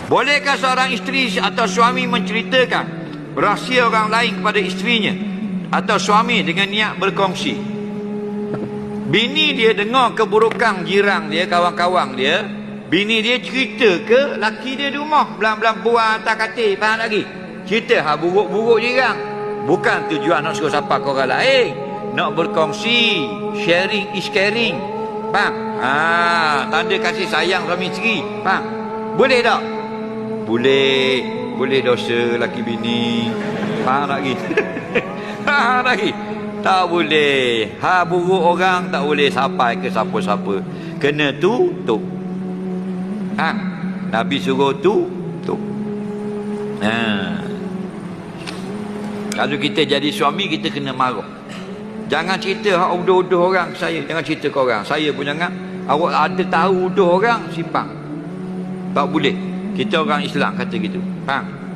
Bolehkah seorang isteri atau suami menceritakan rahsia orang lain kepada isterinya atau suami dengan niat berkongsi? Bini dia dengar keburukan jiran dia, kawan-kawan dia, bini dia cerita ke laki dia di rumah, belang-belang buah atas katil, faham lagi? Cerita buruk-buruk jiran. Bukan tujuan nak suruh siapa ke orang lain, nak berkongsi. Sharing is caring, faham? Tanda kasih sayang suami isteri, faham? Boleh tak? Boleh. Boleh dosa laki bini, faham lagi? Faham lagi? Tak boleh. Buruk orang tak boleh sampai ke siapa-siapa. Kena tutup. Nabi suruh tutup. Kalau kita jadi suami, kita kena marah. Jangan cerita hak uduh-uduh orang ke saya. Jangan cerita ke orang. Saya pun jangan. Awak ada tahu uduh orang, simpan. Tak boleh. Kita orang Islam kata gitu. Faham?